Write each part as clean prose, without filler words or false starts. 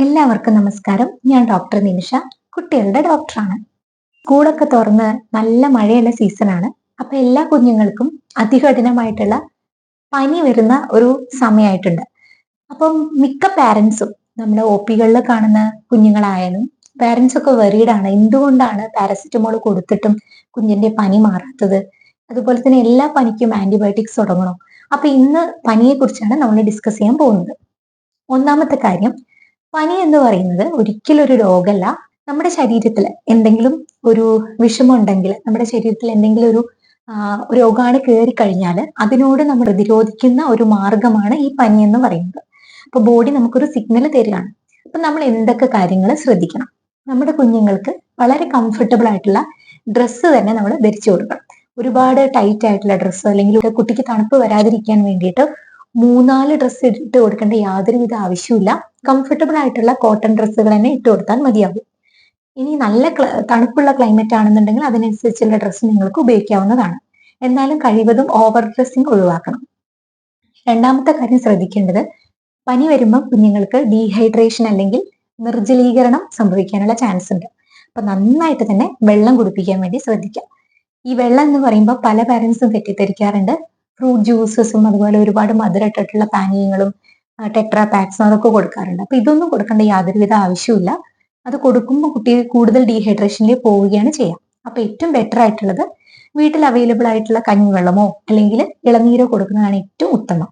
എല്ലാവർക്കും നമസ്കാരം. ഞാൻ ഡോക്ടർ നിമിഷ, കുട്ടികളുടെ ഡോക്ടറാണ്. സ്കൂളൊക്കെ തുറന്ന് നല്ല മഴയുള്ള സീസണാണ്. അപ്പൊ എല്ലാ കുഞ്ഞുങ്ങൾക്കും അതികഠിനമായിട്ടുള്ള പനി വരുന്ന ഒരു സമയമായിട്ടുണ്ട്. അപ്പം മിക്ക പാരന്റ്സും നമ്മുടെ ഒ പികളിൽ കാണുന്ന കുഞ്ഞുങ്ങളായാലും പാരന്റ്സ് ഒക്കെ വെറീഡാണ്. എന്തുകൊണ്ടാണ് പാരസിറ്റമോൾ കൊടുത്തിട്ടും കുഞ്ഞിന്റെ പനി മാറാത്തത്? അതുപോലെ തന്നെ എല്ലാ പനിക്കും ആന്റിബയോട്ടിക്സ് തുടങ്ങണോ? അപ്പൊ ഇന്ന് പനിയെ കുറിച്ചാണ് നമ്മൾ ഡിസ്കസ് ചെയ്യാൻ പോകുന്നത്. ഒന്നാമത്തെ കാര്യം, പനി എന്ന് പറയുന്നത് ഒരിക്കലും ഒരു രോഗമല്ല. നമ്മുടെ ശരീരത്തിൽ എന്തെങ്കിലും ഒരു വിഷമമുണ്ടെങ്കിൽ, നമ്മുടെ ശരീരത്തിൽ എന്തെങ്കിലും ഒരു രോഗാണു കയറി കഴിഞ്ഞാൽ അതിനോട് നമ്മൾ പ്രതിരോധിക്കുന്ന ഒരു മാർഗമാണ് ഈ പനി എന്ന് പറയുന്നത്. അപ്പൊ ബോഡി നമുക്കൊരു സിഗ്നൽ തരികയാണ്. അപ്പൊ നമ്മൾ എന്തൊക്കെ കാര്യങ്ങൾ ശ്രദ്ധിക്കണം? നമ്മുടെ കുഞ്ഞുങ്ങൾക്ക് വളരെ കംഫർട്ടബിൾ ആയിട്ടുള്ള ഡ്രസ്സ് തന്നെ നമ്മൾ ധരിച്ചു കൊടുക്കണം. ഒരുപാട് ടൈറ്റ് ആയിട്ടുള്ള ഡ്രസ്സ്, അല്ലെങ്കിൽ കുട്ടിക്ക് തണുപ്പ് വരാതിരിക്കാൻ വേണ്ടിയിട്ട് മൂന്നാല് ഡ്രസ്സ് ഇട്ട് കൊടുക്കേണ്ട യാതൊരുവിധ ആവശ്യമില്ല. കംഫർട്ടബിൾ ആയിട്ടുള്ള കോട്ടൺ ഡ്രസ്സുകൾ തന്നെ ഇട്ട് കൊടുത്താൽ മതിയാകും. ഇനി നല്ല തണുപ്പുള്ള ക്ലൈമറ്റ് ആണെന്നുണ്ടെങ്കിൽ അതിനനുസരിച്ചുള്ള ഡ്രസ്സ് നിങ്ങൾക്ക് ഉപയോഗിക്കാവുന്നതാണ്. എന്നാലും കഴിവതും ഓവർ ഡ്രസ്സിങ് ഒഴിവാക്കണം. രണ്ടാമത്തെ കാര്യം ശ്രദ്ധിക്കേണ്ടത്, പനി വരുമ്പോൾ കുഞ്ഞുങ്ങൾക്ക് ഡീഹൈഡ്രേഷൻ അല്ലെങ്കിൽ നിർജ്ജലീകരണം സംഭവിക്കാനുള്ള ചാൻസ് ഉണ്ട്. അപ്പൊ നന്നായിട്ട് തന്നെ വെള്ളം കുടിപ്പിക്കാൻ വേണ്ടി ശ്രദ്ധിക്കാം. ഈ വെള്ളം എന്ന് പറയുമ്പോൾ പല പാരന്റ്സും തെറ്റിദ്ധരിക്കാറുണ്ട്. ഫ്രൂട്ട് ജ്യൂസസും അതുപോലെ ഒരുപാട് മധുരമായിട്ടുള്ള പാനീയങ്ങളും ടെട്രാ പാക്സും അതൊക്കെ കൊടുക്കാറുണ്ട്. അപ്പൊ ഇതൊന്നും കൊടുക്കേണ്ട യാതൊരുവിധ ആവശ്യമില്ല. അത് കൊടുക്കുമ്പോൾ കുട്ടി കൂടുതൽ ഡീഹൈഡ്രേഷനിൽ പോവുകയാണ് ചെയ്യുക. അപ്പൊ ഏറ്റവും ബെറ്റർ ആയിട്ടുള്ളത് വീട്ടിൽ അവൈലബിൾ ആയിട്ടുള്ള കഞ്ഞിവെള്ളമോ അല്ലെങ്കിൽ ഇളനീരോ കൊടുക്കുന്നതാണ് ഏറ്റവും ഉത്തമം.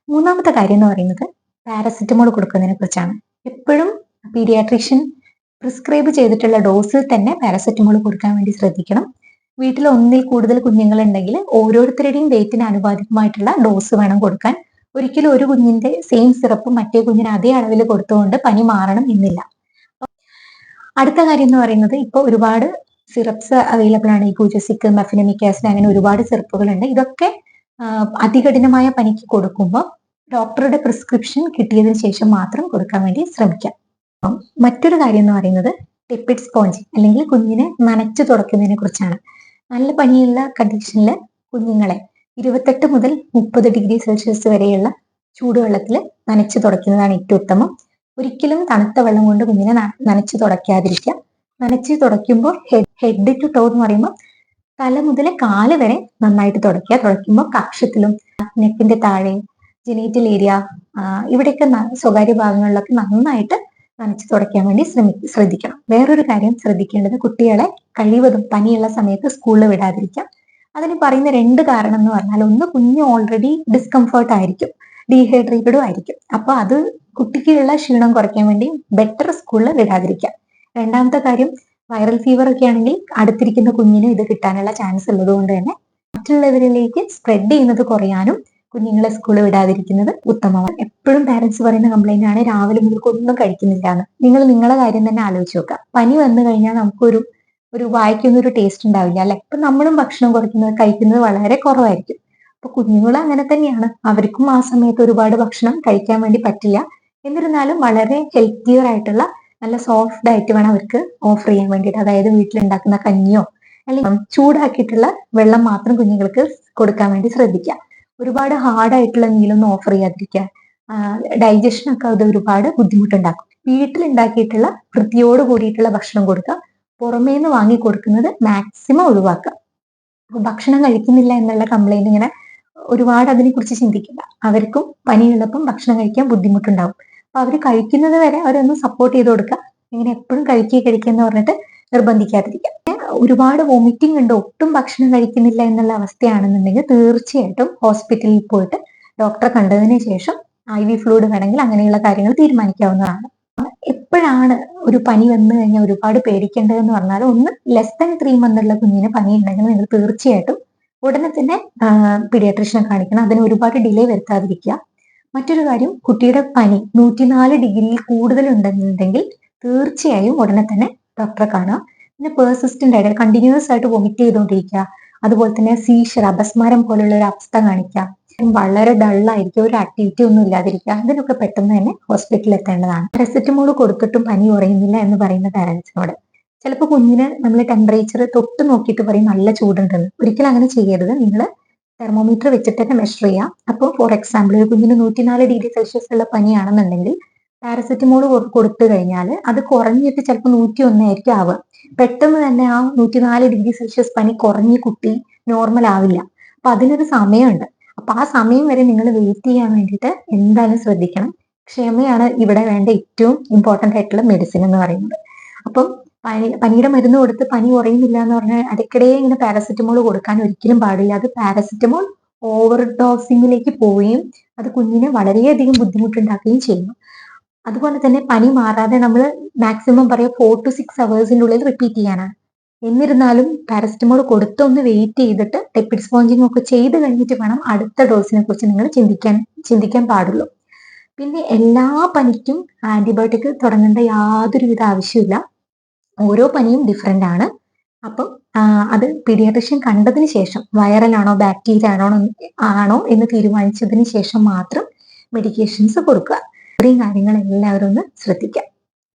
മൂന്നാമത്തെ കാര്യം എന്ന് പറയുന്നത് പാരസിറ്റമോൾ കൊടുക്കുന്നതിനെ കുറിച്ചാണ്. എപ്പോഴും പീഡിയാട്രീഷ്യൻ പ്രിസ്ക്രൈബ് ചെയ്തിട്ടുള്ള ഡോസിൽ തന്നെ പാരസെറ്റമോൾ കൊടുക്കാൻ വേണ്ടി ശ്രദ്ധിക്കണം. വീട്ടിൽ ഒന്നിൽ കൂടുതൽ കുഞ്ഞുങ്ങൾ ഉണ്ടെങ്കിൽ ഓരോരുത്തരുടെയും വെയിറ്റിന് ആനുപാതികമായിട്ടുള്ള ഡോസ് വേണം കൊടുക്കാൻ. ഒരിക്കലും ഒരു കുഞ്ഞിന്റെ സെയിം സിറപ്പ് മറ്റേ കുഞ്ഞിന് അതേ അളവിൽ കൊടുത്തുകൊണ്ട് പനി മാറണം എന്നില്ല. അടുത്ത കാര്യം എന്ന് പറയുന്നത്, ഇപ്പോൾ ഒരുപാട് സിറപ്സ് അവൈലബിൾ ആണ്. ഈ ഗൂജസിക്, മെഫിനമിക് ആസിഡ്, അങ്ങനെ ഒരുപാട് സിറപ്പുകൾ ഉണ്ട്. ഇതൊക്കെ അതികഠിനമായ പനിക്ക് കൊടുക്കുമ്പോൾ ഡോക്ടറുടെ പ്രിസ്ക്രിപ്ഷൻ കിട്ടിയതിനു ശേഷം മാത്രം കൊടുക്കാൻ വേണ്ടി ശ്രമിക്കാം. മറ്റൊരു കാര്യം എന്ന് പറയുന്നത് ടെപ്പിഡ് സ്പോഞ്ച് അല്ലെങ്കിൽ കുഞ്ഞിനെ നനച്ചു തുടക്കുന്നതിനെ കുറിച്ചാണ്. നല്ല പനിയുള്ള കണ്ടീഷനിൽ കുഞ്ഞുങ്ങളെ 28 മുതൽ 30 ഡിഗ്രി സെൽഷ്യസ് വരെയുള്ള ചൂടുവെള്ളത്തിൽ നനച്ചു തുടയ്ക്കുന്നതാണ് ഏറ്റവും ഉത്തമം. ഒരിക്കലും തണുത്ത വെള്ളം കൊണ്ട് കുഞ്ഞിനെ നനച്ചു തുടയ്ക്കാതിരിക്കുക. നനച്ചു തുടയ്ക്കുമ്പോൾ ഹെഡ് ടു ടോ എന്ന് പറയുമ്പോൾ തല മുതൽ കാല് വരെ നന്നായിട്ട് തുടയ്ക്കുക. തുടയ്ക്കുമ്പോൾ കക്ഷത്തിലും നെക്കിന്റെ താഴെ, ജെനിറ്റൽ ഏരിയ, ഇവിടെയൊക്കെ സ്വകാര്യ ഭാഗങ്ങളിലൊക്കെ നന്നായിട്ട് നനച്ചു തുടയ്ക്കാൻ വേണ്ടി ശ്രദ്ധിക്കണം. വേറൊരു കാര്യം ശ്രദ്ധിക്കേണ്ടത്, കുട്ടികളെ കഴിവതും പനിയുള്ള സമയത്ത് സ്കൂളിൽ വിടാതിരിക്കാം. അതിന് പറയുന്ന 2 കാരണം എന്ന് പറഞ്ഞാൽ, ഒന്ന്, കുഞ്ഞ് ഓൾറെഡി ഡിസ്കംഫേർട്ട് ആയിരിക്കും, ഡീഹൈഡ്രേറ്റഡും ആയിരിക്കും. അപ്പൊ അത് കുട്ടിക്കുള്ള ക്ഷീണം കുറയ്ക്കാൻ വേണ്ടി ബെറ്റർ സ്കൂളിൽ വിടാതിരിക്കാം. രണ്ടാമത്തെ കാര്യം, വൈറൽ ഫീവർ ഒക്കെ ആണെങ്കിൽ അടുത്തിരിക്കുന്ന കുഞ്ഞിന് ഇത് കിട്ടാനുള്ള ചാൻസ് ഉള്ളത് കൊണ്ട് തന്നെ മറ്റുള്ളവരിലേക്ക് സ്പ്രെഡ് ചെയ്യുന്നത് കുറയാനും കുഞ്ഞുങ്ങളെ സ്കൂളിൽ വിടാതിരിക്കുന്നത് ഉത്തമമാണ്. എപ്പോഴും പാരന്റ്സ് പറയുന്ന കംപ്ലൈന്റ് ആണ്, രാവിലെ മുതൽക്ക് ഒന്നും കഴിക്കുന്നില്ല എന്ന്. നിങ്ങൾ നിങ്ങളുടെ കാര്യം തന്നെ ആലോചിച്ച് നോക്കുക. പനി വന്നു കഴിഞ്ഞാൽ നമുക്കൊരു വായിക്കൊന്നും ഒരു ടേസ്റ്റ് ഉണ്ടാവില്ല അല്ലെ? അപ്പൊ നമ്മളും ഭക്ഷണം കഴിക്കുന്നത് വളരെ കുറവായിരിക്കും. അപ്പൊ കുഞ്ഞുങ്ങളും അങ്ങനെ തന്നെയാണ്. അവർക്കും ആ സമയത്ത് ഒരുപാട് ഭക്ഷണം കഴിക്കാൻ വേണ്ടി പറ്റില്ല. എന്നിരുന്നാലും വളരെ ഹെൽത്തിയർ ആയിട്ടുള്ള നല്ല സോഫ്റ്റ് ഡയറ്റ് വേണം അവർക്ക് ഓഫർ ചെയ്യാൻ വേണ്ടിയിട്ട്. അതായത് വീട്ടിലുണ്ടാക്കുന്ന കഞ്ഞിയോ അല്ലെങ്കിൽ ചൂടാക്കിയിട്ടുള്ള വെള്ളം മാത്രം കുഞ്ഞുങ്ങൾക്ക് കൊടുക്കാൻ വേണ്ടി ശ്രദ്ധിക്കുക. ഒരുപാട് ഹാർഡായിട്ടുള്ള മീലൊന്നും ഓഫർ ചെയ്യാതിരിക്കുക. ഡൈജഷനൊക്കെ അത് ഒരുപാട് ബുദ്ധിമുട്ടുണ്ടാക്കും. വീട്ടിലുണ്ടാക്കിയിട്ടുള്ള വൃത്തിയോട് കൂടിയിട്ടുള്ള ഭക്ഷണം കൊടുക്കുക. പുറമേന്ന് വാങ്ങി കൊടുക്കുന്നത് മാക്സിമം ഒഴിവാക്കുക. അപ്പൊ ഭക്ഷണം കഴിക്കുന്നില്ല എന്നുള്ള കംപ്ലൈന്റ് ഇങ്ങനെ ഒരുപാട് അതിനെക്കുറിച്ച് ചിന്തിക്കില്ല. അവർക്കും പനിയുള്ളപ്പം ഭക്ഷണം കഴിക്കാൻ ബുദ്ധിമുട്ടുണ്ടാവും. അപ്പൊ അവർ കഴിക്കുന്നത് വരെ അവരൊന്ന് സപ്പോർട്ട് ചെയ്ത് കൊടുക്കുക. ഇങ്ങനെ എപ്പോഴും കഴിക്കുക എന്ന് പറഞ്ഞിട്ട് നിർബന്ധിക്കാതിരിക്കുക. ഒരുപാട് വോമിറ്റിംഗ് ഉണ്ട്, ഒട്ടും ഭക്ഷണം കഴിക്കുന്നില്ല എന്നുള്ള അവസ്ഥയാണെന്നുണ്ടെങ്കിൽ തീർച്ചയായിട്ടും ഹോസ്പിറ്റലിൽ പോയിട്ട് ഡോക്ടറെ കണ്ടതിന് ശേഷം IV ഫ്ലൂയിഡ് വേണമെങ്കിൽ അങ്ങനെയുള്ള കാര്യങ്ങൾ തീരുമാനിക്കാവുന്നതാണ്. എപ്പോഴാണ് ഒരു പനി വന്നു കഴിഞ്ഞാൽ ഒരുപാട് പേടിക്കേണ്ടതെന്ന് പറഞ്ഞാൽ, ഒന്ന്, ലെസ് ദാൻ 3 months ഉള്ള കുഞ്ഞിന് പനി ഉണ്ടെങ്കിൽ നിങ്ങൾ തീർച്ചയായിട്ടും ഉടനെ തന്നെ പീഡിയാട്രീഷ്യനെ കാണിക്കണം. അതിന് ഒരുപാട് ഡിലേ വരുത്താതിരിക്കുക. മറ്റൊരു കാര്യം, കുട്ടിയുടെ പനി 104 ഡിഗ്രിയിൽ കൂടുതൽ ഉണ്ടെന്നുണ്ടെങ്കിൽ തീർച്ചയായും ഉടനെ തന്നെ ഡോക്ടറെ കാണുക. പിന്നെ പെർസിസ്റ്റന്റ് ആയിട്ട് കണ്ടിന്യൂസ് ആയിട്ട് വൊമിറ്റ് ചെയ്തുകൊണ്ടിരിക്കുക, അതുപോലെ തന്നെ സീഷർ, അപസ്മാരം പോലുള്ള ഒരു അവസ്ഥ കാണിക്കുക, വളരെ ഡള്ളായിരിക്കും, ഒരു ആക്ടിവിറ്റി ഒന്നും ഇല്ലാതിരിക്കുക, അതിനൊക്കെ പെട്ടെന്ന് തന്നെ ഹോസ്പിറ്റലിൽ എത്തേണ്ടതാണ്. പാരസെറ്റമോൾ കൊടുത്തിട്ടും പനി കുറയുന്നില്ല എന്ന് പറയുന്ന പാരന്റ്സിനോട് ചിലപ്പോൾ കുഞ്ഞിന് നമ്മൾ ടെമ്പറേച്ചർ തൊട്ട് നോക്കിയിട്ട് പറയും നല്ല ചൂടുണ്ടെന്ന്. ഒരിക്കലും അങ്ങനെ ചെയ്യരുത്. നിങ്ങൾ തെർമോമീറ്റർ വെച്ചിട്ട് തന്നെ മെഷർ ചെയ്യാം. അപ്പോൾ ഫോർ എക്സാമ്പിൾ ഒരു കുഞ്ഞിന് 104 ഡിഗ്രി സെൽഷ്യസ് ഉള്ള പനിയാണെന്നുണ്ടെങ്കിൽ പാരസെറ്റമോൾ കൊടുത്തു കഴിഞ്ഞാൽ അത് കുറഞ്ഞിട്ട് ചിലപ്പോൾ 101 ആയിരിക്കും ആവുക. പെട്ടെന്ന് തന്നെ ആ 104 ഡിഗ്രി സെൽഷ്യസ് പനി കുറഞ്ഞ് കുട്ടി നോർമൽ ആവില്ല. അപ്പൊ അതിനൊരു സമയമുണ്ട്. അപ്പൊ ആ സമയം വരെ നിങ്ങൾ വെയിറ്റ് ചെയ്യാൻ വേണ്ടിയിട്ട് എന്തായാലും ശ്രദ്ധിക്കണം. ക്ഷമയാണ് ഇവിടെ വേണ്ട ഏറ്റവും ഇമ്പോർട്ടന്റ് ആയിട്ടുള്ള മെഡിസിൻ എന്ന് പറയുന്നത്. അപ്പം പനിയുടെ മരുന്ന് കൊടുത്ത് പനി കുറയുന്നില്ല എന്ന് പറഞ്ഞാൽ ഇടയ്ക്കിടെ ഇങ്ങനെ പാരസെറ്റമോൾ കൊടുക്കാൻ ഒരിക്കലും പാടില്ല. അത് പാരസെറ്റമോൾ ഓവർ ഡോസിങ്ങിലേക്ക് പോവുകയും അത് കുഞ്ഞിന് വളരെയധികം ബുദ്ധിമുട്ടുണ്ടാക്കുകയും ചെയ്യുന്നു. അതുപോലെ തന്നെ പനി മാറാതെ നമ്മൾ മാക്സിമം പറയാം 4 to 6 hours ഉള്ളിൽ റിപ്പീറ്റ് ചെയ്യാനാണ്. എന്നിരുന്നാലും പാരസെറ്റമോൾ കൊടുത്തൊന്ന് വെയിറ്റ് ചെയ്തിട്ട് ലിപ്പിഡ് സ്പോഞ്ചിങ് ഒക്കെ ചെയ്ത് കഴിഞ്ഞിട്ട് വേണം അടുത്ത ഡോസിനെ കുറിച്ച് നിങ്ങൾ ചിന്തിക്കാൻ പാടുള്ളൂ. പിന്നെ എല്ലാ പനിക്കും ആന്റിബയോട്ടിക് തുടങ്ങേണ്ട യാതൊരുവിധ ആവശ്യമില്ല. ഓരോ പനിയും ഡിഫറെന്റ് ആണ്. അപ്പം അത് പീഡിയാട്രിഷ്യൻ കണ്ടതിന് ശേഷം വൈറൽ ആണോ ബാക്ടീരിയ ആണോ എന്ന് തീരുമാനിച്ചതിന് ശേഷം മാത്രം മെഡിക്കേഷൻസ് കൊടുക്കുക. ഇത്രയും കാര്യങ്ങൾ എല്ലാവരും ഒന്ന് ശ്രദ്ധിക്കാം.